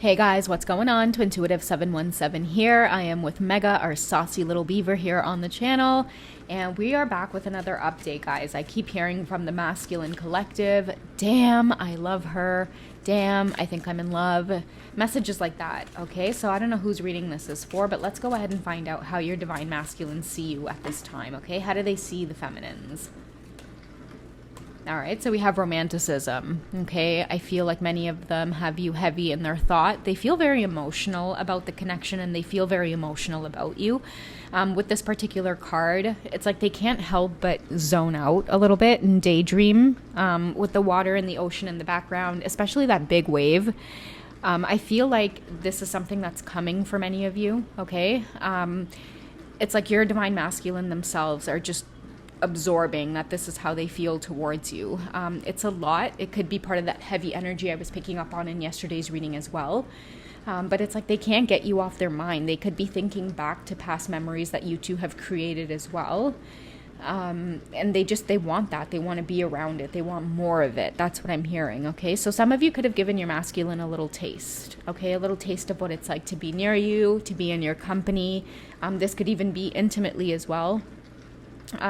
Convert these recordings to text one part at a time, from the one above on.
Hey guys, what's going on? Twintuitive717 here. I am with Mega, our saucy little beaver here on the channel, and we are back with another update, guys. I keep hearing from the masculine collective, damn, I love her, damn, I think I'm in love, messages like that, okay? So I don't know who's reading this is for, but let's go ahead and find out how your divine masculines see you at this time, okay? How do they see the feminines? All right, so we have romanticism, okay? I feel like many of them have you heavy in their thought. They feel very emotional about the connection, and they feel very emotional about you. With this particular card, it's like they can't help but zone out a little bit and daydream with the water and the ocean in the background, especially that big wave. I feel like this is something that's coming for many of you, okay? It's like your divine masculine themselves are just absorbing that this is how they feel towards you. It's a lot. It could be part of that heavy energy I was picking up on in yesterday's reading as well. But it's like they can't get you off their mind. They could be thinking back to past memories that you two have created as well. And they want that. They want to be around it. They want more of it. That's what I'm hearing, okay? So some of you could have given your masculine a little taste, okay? A little taste of what it's like to be near you, to be in your company. This could even be intimately as well.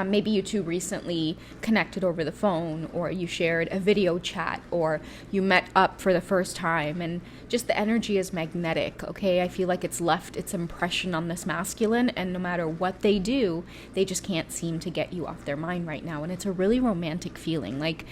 Maybe you two recently connected over the phone, or you shared a video chat, or you met up for the first time, and just the energy is magnetic, okay? I feel like it's left its impression on this masculine, and no matter what they do, they just can't seem to get you off their mind right now, and it's a really romantic feeling. Like,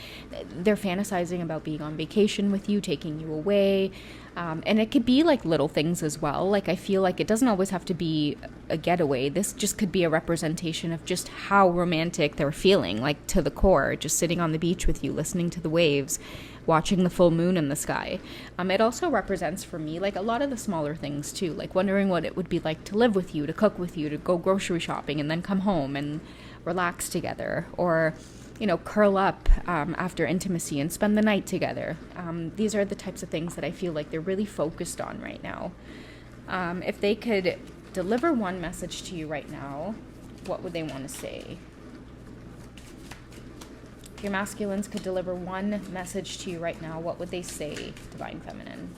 they're fantasizing about being on vacation with you, taking you away, and it could be like little things as well. Like, I feel like it doesn't always have to be a getaway. This just could be a representation of just how romantic they're feeling, like to the core, just sitting on the beach with you, listening to the waves, watching the full moon in the sky. It also represents for me like a lot of the smaller things too, like wondering what it would be like to live with you, to cook with you, to go grocery shopping and then come home and relax together, or curl up after intimacy and spend the night together. These are the types of things that I feel like they're really focused on right now. If they could deliver one message to you right now, what would they want to say? If your masculines could deliver one message to you right now, what would they say, Divine Feminine?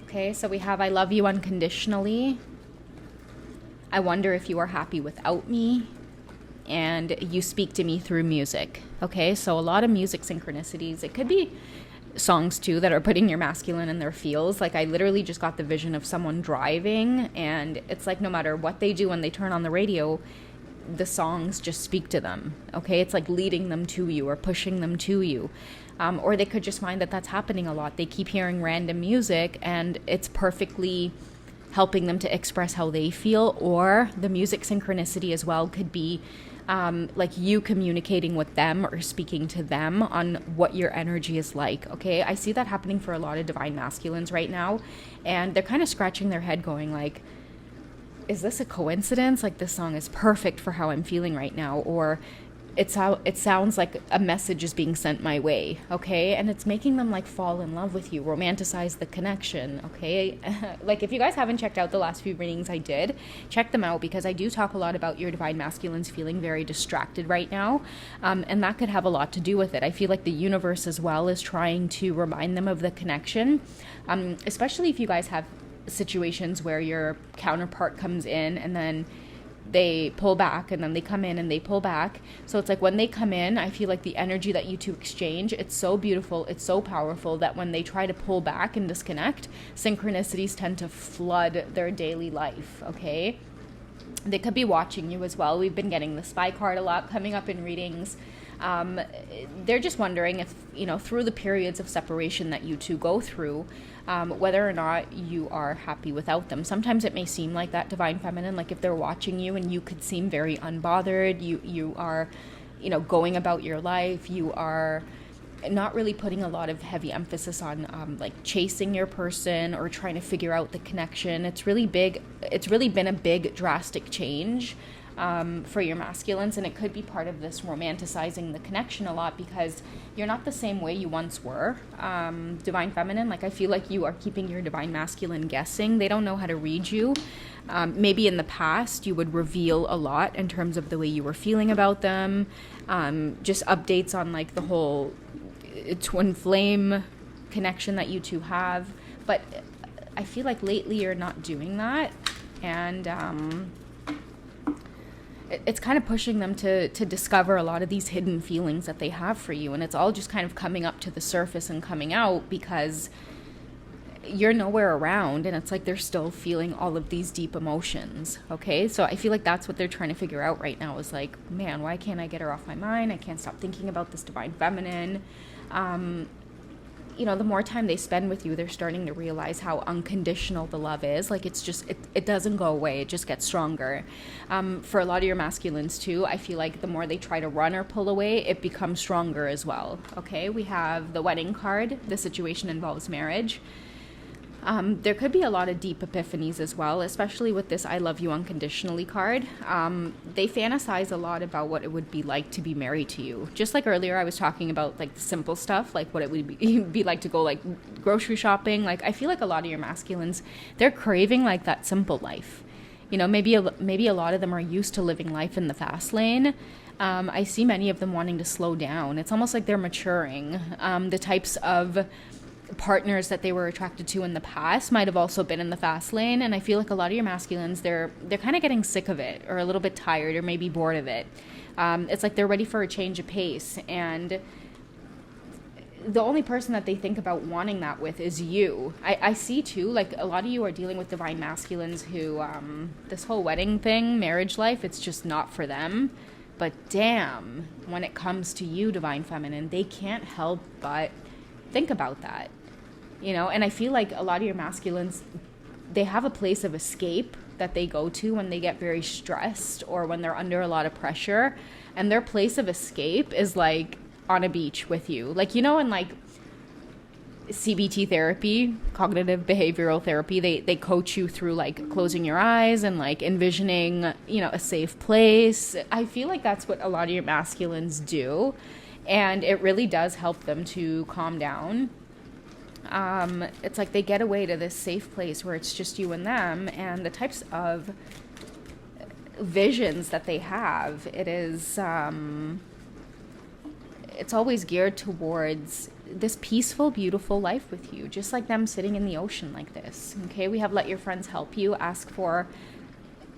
Okay, so we have I love you unconditionally. I wonder if you are happy without me. And you speak to me through music. Okay, so a lot of music synchronicities. It could be songs too that are putting your masculine in their feels. Like, I literally just got the vision of someone driving, and it's like no matter what they do when they turn on the radio, the songs just speak to them. Okay, it's like leading them to you or pushing them to you. Or they could just find that that's happening a lot. They keep hearing random music and it's perfectly helping them to express how they feel. Or the music synchronicity as well could be like you communicating with them or speaking to them on what your energy is like, okay? I see that happening for a lot of divine masculines right now, and they're kind of scratching their head going like, is this a coincidence? Like, this song is perfect for how I'm feeling right now, or it sounds like a message is being sent my way, okay? And it's making them like fall in love with you, romanticize the connection, okay? Like, if you guys haven't checked out the last few readings I did, check them out, because I do talk a lot about your divine masculines feeling very distracted right now, and that could have a lot to do with it. I feel like the universe as well is trying to remind them of the connection, especially if you guys have situations where your counterpart comes in and then they pull back, and then they come in and they pull back. So it's like when they come in, I feel like the energy that you two exchange, it's so beautiful, it's so powerful, that when they try to pull back and disconnect, synchronicities tend to flood their daily life, okay? They could be watching you as well. We've been getting the spy card a lot coming up in readings. They're just wondering if, through the periods of separation that you two go through, whether or not you are happy without them. Sometimes it may seem like that, Divine Feminine, like if they're watching you and you could seem very unbothered, you are, going about your life, you are not really putting a lot of heavy emphasis on like chasing your person or trying to figure out the connection. It's really big. It's really been a big drastic change for your masculines, and it could be part of this romanticizing the connection a lot because you're not the same way you once were. Divine feminine, like I feel like you are keeping your divine masculine guessing. They don't know how to read you. Maybe in the past you would reveal a lot in terms of the way you were feeling about them, just updates on like the whole twin flame connection that you two have. But I feel like lately you're not doing that, and it's kind of pushing them to discover a lot of these hidden feelings that they have for you, and it's all just kind of coming up to the surface and coming out because you're nowhere around, and it's like they're still feeling all of these deep emotions. Okay, so I feel like that's what they're trying to figure out right now is like, man, why can't I get her off my mind? I can't stop thinking about this divine feminine. You know, the more time they spend with you, they're starting to realize how unconditional the love is. Like, it's just, it doesn't go away. It just gets stronger. For a lot of your masculines too, I feel like the more they try to run or pull away, it becomes stronger as well. Okay, we have the wedding card. The situation involves marriage. There could be a lot of deep epiphanies as well, especially with this I love you unconditionally card. They fantasize a lot about what it would be like to be married to you. Just like earlier I was talking about like the simple stuff, like what it would be like to go like grocery shopping. Like I feel like a lot of your masculines, they're craving like that simple life. You know, maybe a lot of them are used to living life in the fast lane. I see many of them wanting to slow down. It's almost like they're maturing. The types of partners that they were attracted to in the past might have also been in the fast lane, and I feel like a lot of your masculines, they're kind of getting sick of it, or a little bit tired, or maybe bored of it. It's like they're ready for a change of pace, and the only person that they think about wanting that with is you. I see too, like a lot of you are dealing with divine masculines who this whole wedding thing, marriage life, it's just not for them. But damn, when it comes to you, divine feminine, they can't help but think about that. You know, and I feel like a lot of your masculines, they have a place of escape that they go to when they get very stressed or when they're under a lot of pressure. And their place of escape is like on a beach with you. Like, you know, in like CBT therapy, cognitive behavioral therapy, they coach you through like closing your eyes and like envisioning, you know, a safe place. I feel like that's what a lot of your masculines do. And it really does help them to calm down. It's like they get away to this safe place where it's just you and them, and the types of visions that they have, it is, it's always geared towards this peaceful, beautiful life with you, just like them sitting in the ocean like this. Okay, we have let your friends help you, ask for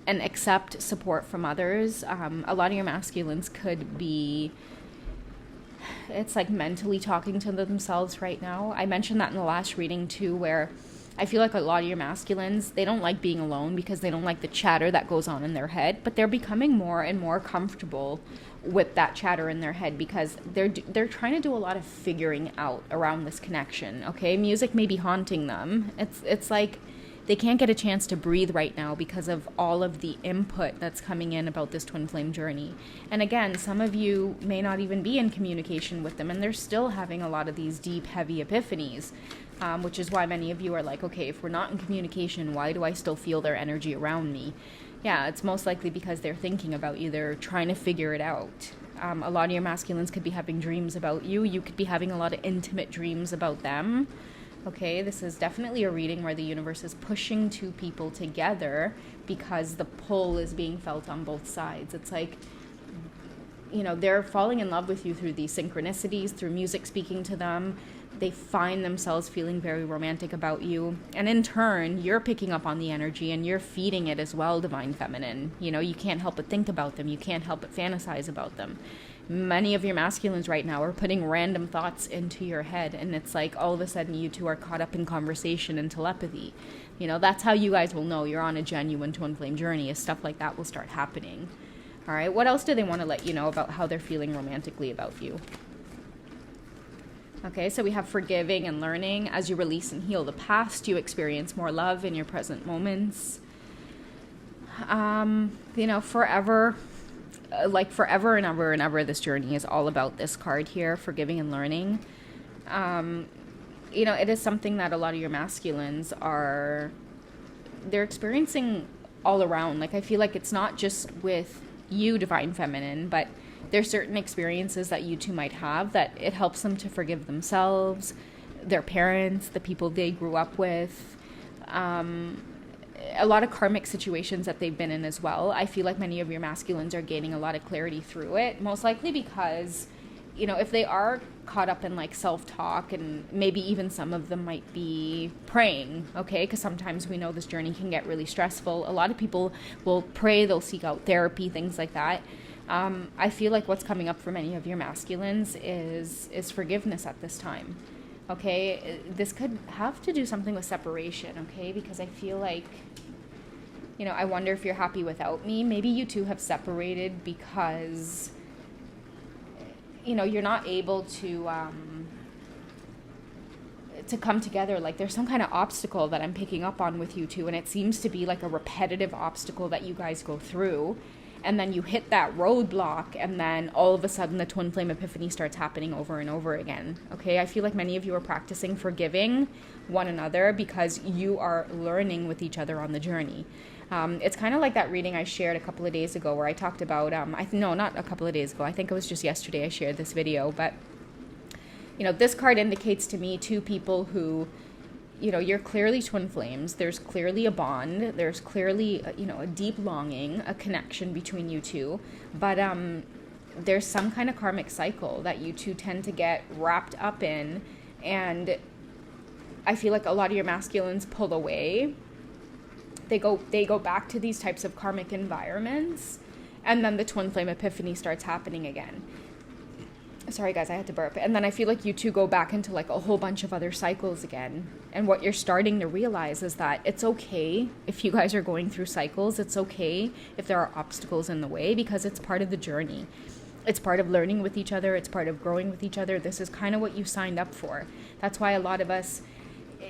and accept support from others. A lot of your masculines could be, it's like mentally talking to themselves right now. I mentioned that in the last reading too, where I feel like a lot of your masculines, they don't like being alone because they don't like the chatter that goes on in their head, but they're becoming more and more comfortable with that chatter in their head because they're trying to do a lot of figuring out around this connection. Okay, music may be haunting them. It's like they can't get a chance to breathe right now because of all of the input that's coming in about this twin flame journey. And again, some of you may not even be in communication with them, and they're still having a lot of these deep, heavy epiphanies, which is why many of you are like, okay, if we're not in communication, why do I still feel their energy around me? Yeah, it's most likely because they're thinking about you. They're trying to figure it out. A lot of your masculines could be having dreams about you. You could be having a lot of intimate dreams about them. Okay, this is definitely a reading where the universe is pushing two people together because the pull is being felt on both sides. It's like, you know, they're falling in love with you through these synchronicities, through music speaking to them. They find themselves feeling very romantic about you. And in turn, you're picking up on the energy and you're feeding it as well, divine feminine. You know, you can't help but think about them. You can't help but fantasize about them. Many of your masculines right now are putting random thoughts into your head, and it's like all of a sudden you two are caught up in conversation and telepathy. You know, that's how you guys will know you're on a genuine twin flame journey, is stuff like that will start happening. All right, what else do they want to let you know about how they're feeling romantically about you? Okay, so we have forgiving and learning. As you release and heal the past, you experience more love in your present moments. You know, forever and ever and ever, this journey is all about this card here, forgiving and learning. You know, it is something that a lot of your masculines they're experiencing all around. Like, I feel like it's not just with you, Divine Feminine, but there's certain experiences that you two might have that it helps them to forgive themselves, their parents, the people they grew up with, a lot of karmic situations that they've been in as well. I feel like many of your masculines are gaining a lot of clarity through it, most likely because, you know, if they are caught up in like self-talk, and maybe even some of them might be praying, okay, because sometimes we know this journey can get really stressful. A lot of people will pray, they'll seek out therapy, things like that. I feel like what's coming up for many of your masculines is forgiveness at this time. Okay, this could have to do something with separation, okay, because I feel like, you know, I wonder if you're happy without me. Maybe you two have separated because, you know, you're not able to come together. Like there's some kind of obstacle that I'm picking up on with you two, and it seems to be like a repetitive obstacle that you guys go through. And then you hit that roadblock, and then all of a sudden the twin flame epiphany starts happening over and over again. Okay, I feel like many of you are practicing forgiving one another because you are learning with each other on the journey. It's kind of like that reading I shared a couple of days ago where I talked about, no, not a couple of days ago. I think it was just yesterday I shared this video. But, you know, this card indicates to me two people who, you know, you're clearly twin flames. There's clearly a bond. There's clearly, you know, a deep longing, a connection between you two. But there's some kind of karmic cycle that you two tend to get wrapped up in. And I feel like a lot of your masculines pull away. They go back to these types of karmic environments. And then the twin flame epiphany starts happening again. Sorry guys, I had to burp. And then I feel like you two go back into like a whole bunch of other cycles again. And what you're starting to realize is that it's okay if you guys are going through cycles. It's okay if there are obstacles in the way, because it's part of the journey. It's part of learning with each other. It's part of growing with each other. This is kind of what you signed up for. That's why a lot of us,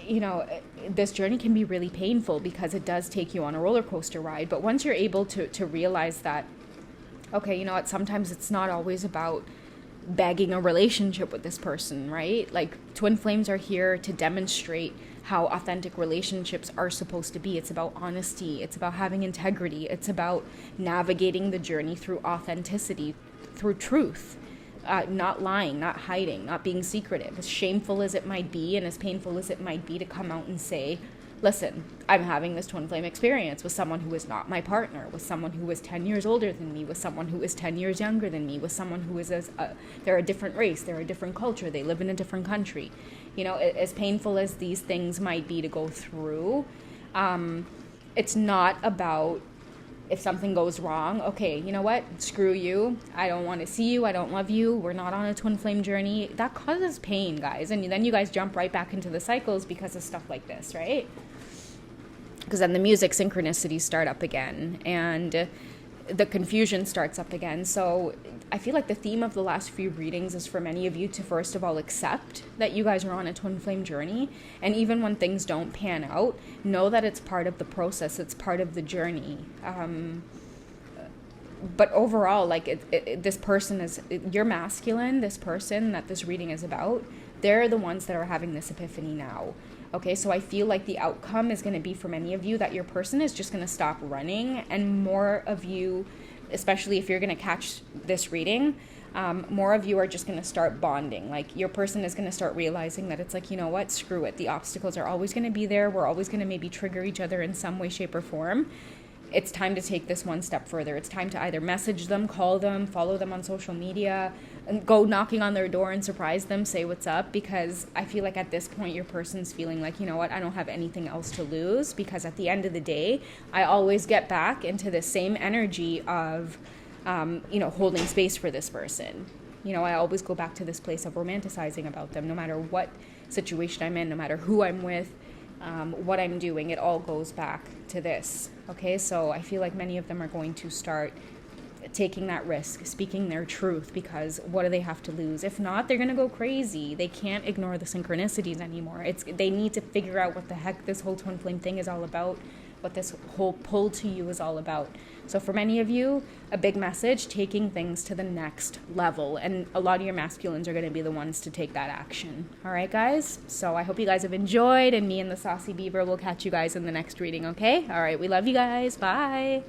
you know, this journey can be really painful because it does take you on a roller coaster ride. But once you're able to realize that, okay, you know what, sometimes it's not always about begging a relationship with this person, right? Like twin flames are here to demonstrate how authentic relationships are supposed to be. It's about honesty. It's about having integrity. It's about navigating the journey through authenticity, through truth, not lying, not hiding, not being secretive. As shameful as it might be and as painful as it might be to come out and say, listen, I'm having this twin flame experience with someone who is not my partner, with someone who is 10 years older than me, with someone who is 10 years younger than me, with someone who is they're a different race, they're a different culture, they live in a different country. You know, as painful as these things might be to go through, it's not about if something goes wrong, okay, you know what, screw you, I don't want to see you, I don't love you, we're not on a twin flame journey. That causes pain, guys, and then you guys jump right back into the cycles because of stuff like this, right? Because then the music synchronicities start up again, and the confusion starts up again. So I feel like the theme of the last few readings is for many of you to first of all accept that you guys are on a twin flame journey, and even when things don't pan out, know that it's part of the process, it's part of the journey. But overall, like this person is, you're masculine, this person that this reading is about, they're the ones that are having this epiphany now. Okay, so I feel like the outcome is going to be for many of you that your person is just going to stop running, and more of you, especially if you're going to catch this reading, more of you are just going to start bonding. Like your person is going to start realizing that it's like, you know what, screw it. The obstacles are always going to be there. We're always going to maybe trigger each other in some way, shape, or form. It's time to take this one step further. It's time to either message them, call them, follow them on social media, and go knocking on their door and surprise them, say what's up, because I feel like at this point your person's feeling like, you know what, I don't have anything else to lose, because at the end of the day, I always get back into the same energy of, you know, holding space for this person. You know, I always go back to this place of romanticizing about them, no matter what situation I'm in, no matter who I'm with, what I'm doing, it all goes back to this. Okay, so I feel like many of them are going to start taking that risk, speaking their truth, because what do they have to lose? If not, they're going to go crazy. They can't ignore the synchronicities anymore. They need to figure out what the heck this whole twin flame thing is all about, what this whole pull to you is all about. So for many of you, a big message, taking things to the next level. And a lot of your masculines are going to be the ones to take that action. All right, guys? So I hope you guys have enjoyed, and me and the Saucy Beaver will catch you guys in the next reading, okay? All right, we love you guys. Bye.